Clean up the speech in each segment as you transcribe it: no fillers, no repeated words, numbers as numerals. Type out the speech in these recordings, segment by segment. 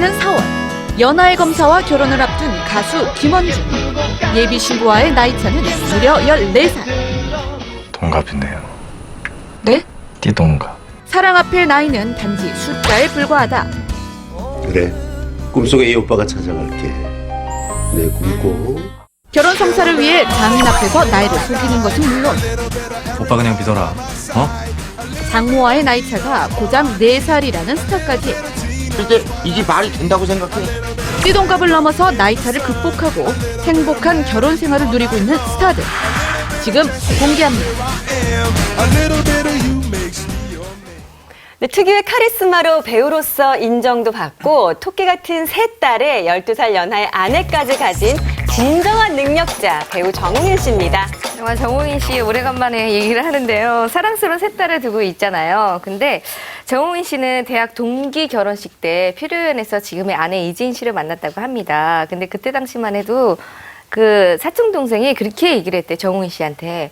지난 4월 연하의 검사와 결혼을 앞둔 가수 김원중. 예비 신부와의 나이차는 무려 14살. 동갑이네요. 네? 띠동갑. 사랑 앞의 나이는 단지 숫자에 불과하다. 그래, 꿈속에 이 오빠가 찾아갈게. 내 꿈꿔. 결혼 성사를 위해 장인 앞에서 나이를 속이는 것은 물론 오빠 그냥 믿어라. 어? 장모와의 나이차가 고작 4살이라는 스타까지. 이게 말이 된다고 생각해? 띠동갑을 넘어서 나이차를 극복하고 행복한 결혼 생활을 누리고 있는 스타들. 지금 공개합니다. 네, 특유의 카리스마로 배우로서 인정도 받고 토끼 같은 세 딸에 12살 연하의 아내까지 가진 진정한 능력자 배우 정웅일 씨입니다. 정말 정웅인 씨 오래간만에 얘기를 하는데요. 사랑스러운 세 딸을 두고 있잖아요. 근데 정웅인 씨는 대학 동기 결혼식 때 피로연에서 지금의 아내 이지인 씨를 만났다고 합니다. 근데 그때 당시만 해도 그 사촌 동생이 그렇게 얘기를 했대. 정웅인 씨한테.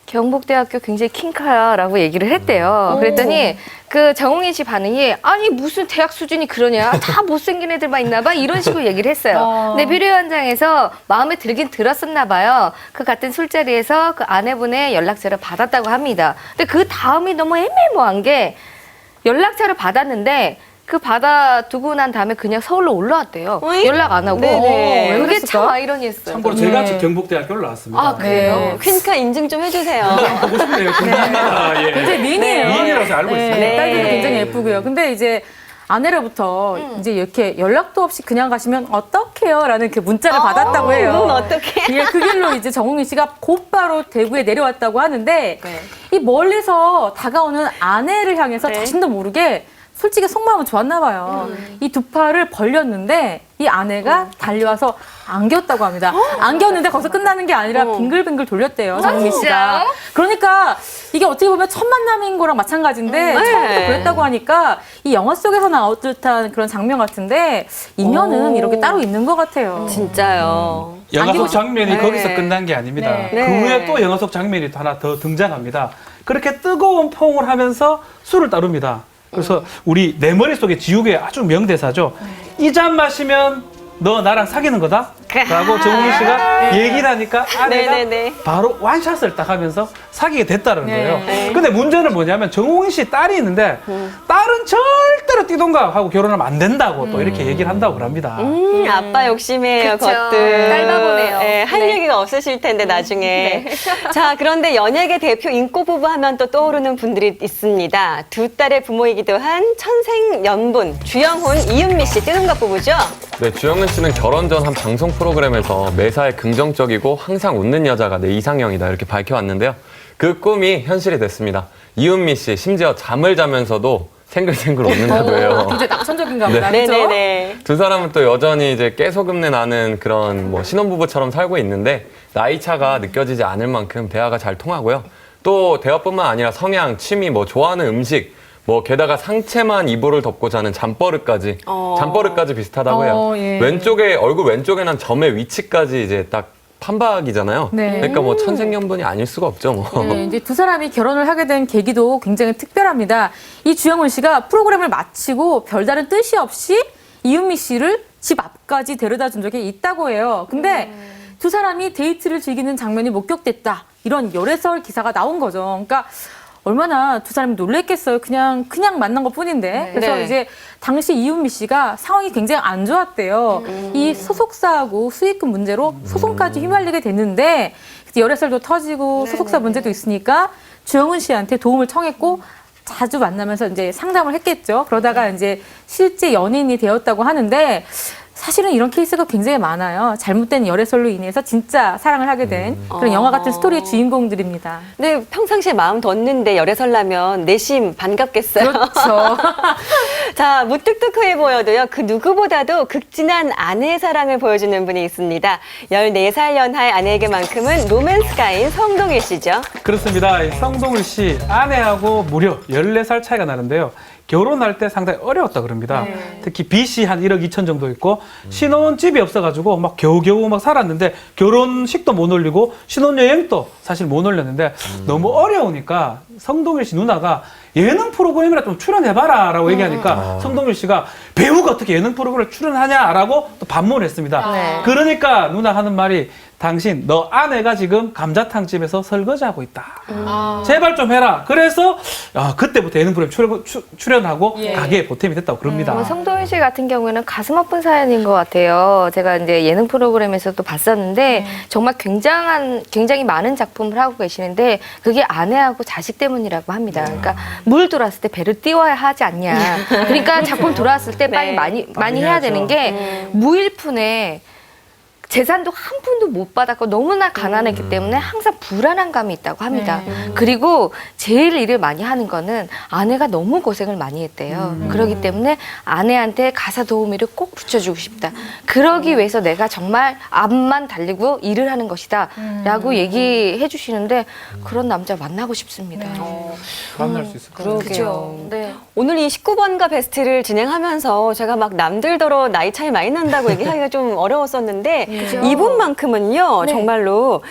경북대학교 굉장히 킹카야라고 얘기를 했대요. 그랬더니 그 정웅인 씨 반응이 아니 무슨 대학 수준이 그러냐. 다 못생긴 애들만 있나 봐. 이런 식으로 얘기를 했어요. 근데 비료 현장에서 마음에 들긴 들었었나 봐요. 그 같은 술자리에서 그 아내분의 연락처를 받았다고 합니다. 근데 그 다음이 너무 애매모호한 게 연락처를 받았는데 그 받아두고 난 다음에 그냥 서울로 올라왔대요. 어이? 연락 안 하고. 네네. 그게 참 아이러니했어요. 참고로 제가 경북대학교를 나왔습니다. 아, 그래요? 퀸카 인증 좀 해주세요. 보고 싶네요. 궁금합니다. 예. 굉장히 미인이에요. 미인이라서 알고 있어요. 네. 딸들도 굉장히 예쁘고요. 근데 이제 아내로부터 이제 이렇게 연락도 없이 그냥 가시면 어떡해요? 라는 그 문자를 받았다고 해요. 눈 어떡해? 예, 그 길로 이제 정웅인 씨가 곧바로 대구에 내려왔다고 하는데 이 멀리서 다가오는 아내를 향해서 자신도 모르게 솔직히 속마음은 좋았나 봐요. 이 두 팔을 벌렸는데 이 아내가 달려와서 안겼다고 합니다. 안겼는데 거기서 끝나는 게 아니라 빙글빙글 돌렸대요. 정웅인 씨가. 그러니까 이게 어떻게 보면 첫 만남인 거랑 마찬가지인데 처음부터 그랬다고 하니까 이 영화 속에서 나올 듯한 그런 장면 같은데 인연은 이렇게 따로 있는 것 같아요. 진짜요. 영화 속 안기고 장면이 네. 거기서 끝난 게 아닙니다. 네. 그 네. 후에 또 영화 속 장면이 또 하나 더 등장합니다. 그렇게 뜨거운 포옹을 하면서 술을 따릅니다. 그래서 우리 내 머릿속에 지우개의 아주 명대사죠. 이 잔 마시면 너 나랑 사귀는 거다? 라고 정웅인 씨가 얘기를 하니까 아내가 네네네. 바로 완샷을 딱 하면서 사귀게 됐다는 거예요. 네. 근데 문제는 뭐냐면 정웅인 씨 딸이 있는데 딸은 절대로 띠동갑하고 결혼하면 안 된다고 또 이렇게 얘기를 한다고 그럽니다. 아빠 욕심이에요, 그쵸. 것들. 딸바보네요. 네, 할 네. 얘기가 없으실 텐데, 나중에. 자, 그런데 연예계 대표 인꼬부부 하면 또 떠오르는 분들이 있습니다. 두 딸의 부모이기도 한 천생연분, 주영훈, 이은미 씨 띠동갑 부부죠? 네, 주영은 씨는 결혼 전 한 방송 프로그램에서 매사에 긍정적이고 항상 웃는 여자가 내 이상형이다 이렇게 밝혀왔는데요. 그 꿈이 현실이 됐습니다. 이은미 씨 심지어 잠을 자면서도 생글생글 웃는다고 해요. 굉장히 낙천적인가 보다. 네. 그죠? 네네네. 두 사람은 또 여전히 이제 깨소금내 나는 그런 뭐 신혼부부처럼 살고 있는데 나이 차가 느껴지지 않을 만큼 대화가 잘 통하고요. 또 대화뿐만 아니라 성향, 취미, 뭐 좋아하는 음식, 뭐 게다가 상체만 이불을 덮고 자는 잠버릇까지 비슷하다고 해요. 예. 왼쪽에 얼굴 왼쪽에 난 점의 위치까지 이제 딱 판박이잖아요. 네. 그러니까 뭐 천생연분이 아닐 수가 없죠. 뭐. 네, 이제 두 사람이 결혼을 하게 된 계기도 굉장히 특별합니다. 이 주영훈 씨가 프로그램을 마치고 별다른 뜻이 없이 이은미 씨를 집 앞까지 데려다 준 적이 있다고 해요. 근데 두 사람이 데이트를 즐기는 장면이 목격됐다. 이런 열애설 기사가 나온 거죠. 그러니까 얼마나 두 사람이 놀랬겠어요. 그냥 만난 것 뿐인데. 그래서 네. 이제 당시 이은미 씨가 상황이 굉장히 안 좋았대요. 이 소속사하고 수익금 문제로 소송까지 휘말리게 됐는데 열애설도 터지고 소속사 문제도 있으니까 주영훈 씨한테 도움을 청했고 자주 만나면서 이제 상담을 했겠죠. 그러다가 이제 실제 연인이 되었다고 하는데 사실은 이런 케이스가 굉장히 많아요. 잘못된 열애설로 인해서 진짜 사랑을 하게 된 그런 영화 같은 스토리의 주인공들입니다. 근데 평상시에 마음 뒀는데 열애설 나면 내심 반갑겠어요. 그렇죠. 자, 무뚝뚝해 보여도요. 그 누구보다도 극진한 아내의 사랑을 보여주는 분이 있습니다. 14살 연하의 아내에게만큼은 로맨스가인 성동일 씨죠. 그렇습니다. 성동일 씨 아내하고 무려 14살 차이가 나는데요. 결혼할 때 상당히 어려웠다 그럽니다. 특히 빚이 한 1억 2천 정도 있고 신혼집이 없어가지고 막 겨우겨우 막 살았는데 결혼식도 못 올리고 신혼여행도 사실 못 올렸는데 너무 어려우니까 성동일 씨 누나가 예능 프로그램이라 좀 출연해봐라 라고 얘기하니까 성동일 씨가 배우가 어떻게 예능 프로그램에 출연하냐라고 또 반문을 했습니다. 네. 그러니까 누나 하는 말이 당신 너 아내가 지금 감자탕집에서 설거지하고 있다. 제발 좀 해라. 그래서 그때부터 예능 프로그램 출연하고 가게에 보탬이 됐다고 그럽니다. 성동일 씨 같은 경우에는 가슴 아픈 사연인 것 같아요. 제가 이제 예능 프로그램에서도 봤었는데 정말 굉장히 많은 작품을 하고 계시는데 그게 아내하고 자식 때문이라고 합니다. 그러니까 물 돌았을 때 배를 띄워야 하지 않냐. 그러니까 작품 돌아왔을 때 빨리 많이 해야 되는 게 무일푼에 재산도 한 푼도 못 받았고 너무나 가난했기 때문에 항상 불안한 감이 있다고 합니다. 그리고 제일 일을 많이 하는 거는 아내가 너무 고생을 많이 했대요. 그렇기 때문에 아내한테 가사 도우미를 꼭 붙여주고 싶다. 그러기 위해서 내가 정말 앞만 달리고 일을 하는 것이다 라고 얘기해 주시는데 그런 남자 만나고 싶습니다. 만날 수 있을 것 같아요. 그렇죠. 네. 오늘 이 19번가 베스트를 진행하면서 제가 막 남들더러 나이 차이 많이 난다고 얘기하기가 좀 어려웠었는데 이분만큼은요 정말로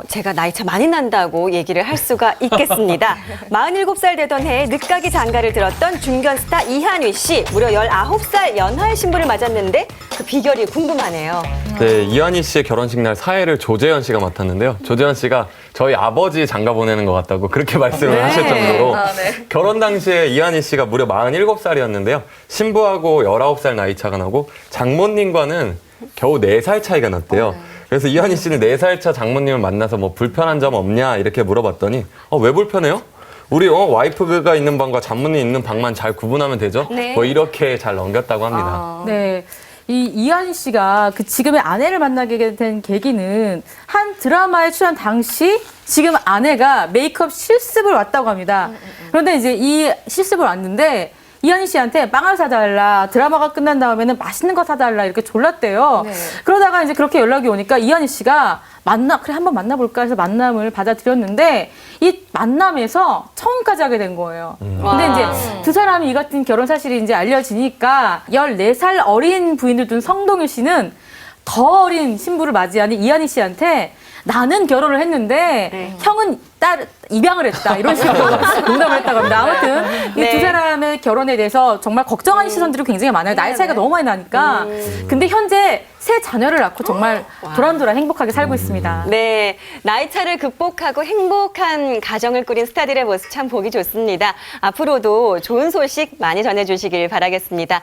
제가 나이 차 많이 난다고 얘기를 할 수가 있겠습니다. 47살 되던 해에 늦가기 장가를 들었던 중견 스타 이한휘 씨 무려 19살 연하의 신부를 맞았는데 그 비결이 궁금하네요. 네, 이한희 씨의 결혼식 날 사회를 조재현 씨가 맡았는데요. 조재현 씨가 저희 아버지 장가 보내는 것 같다고 그렇게 말씀을 하실 정도로 결혼 당시에 이한희 씨가 무려 47살이었는데요. 신부하고 19살 나이 차가 나고 장모님과는 겨우 4살 차이가 났대요. 그래서 이한희 씨는 4살 차 장모님을 만나서 뭐 불편한 점 없냐 이렇게 물어봤더니 왜 불편해요? 우리 와이프가 있는 방과 장모님 있는 방만 잘 구분하면 되죠? 네. 뭐 이렇게 잘 넘겼다고 합니다. 네. 이 이한희 씨가 그 지금의 아내를 만나게 된 계기는 한 드라마에 출연 당시 지금 아내가 메이크업 실습을 왔다고 합니다. 그런데 이제 이 실습을 왔는데 이한희 씨한테 빵을 사달라, 드라마가 끝난 다음에는 맛있는 거 사달라 이렇게 졸랐대요. 네. 그러다가 이제 그렇게 연락이 오니까 이한희 씨가 그래 한번 만나볼까 해서 만남을 받아들였는데 이 만남에서 청혼까지 하게 된 거예요. 근데 이제 두 사람이 이 같은 결혼 사실이 이제 알려지니까 14살 어린 부인을 둔 성동일 씨는 더 어린 신부를 맞이하는 이한희 씨한테 나는 결혼을 했는데 형은 입양을 했다 이런 식으로 농담을 했다고 합니다. 아무튼 이 두 사람의 결혼에 대해서 정말 걱정하는 시선들이 굉장히 많아요. 나이 차이가 너무 많이 나니까. 근데 현재 3 자녀를 낳고 정말 도란도란 행복하게 살고 있습니다. 네, 나이 차를 극복하고 행복한 가정을 꾸린 스타들의 모습 참 보기 좋습니다. 앞으로도 좋은 소식 많이 전해주시길 바라겠습니다.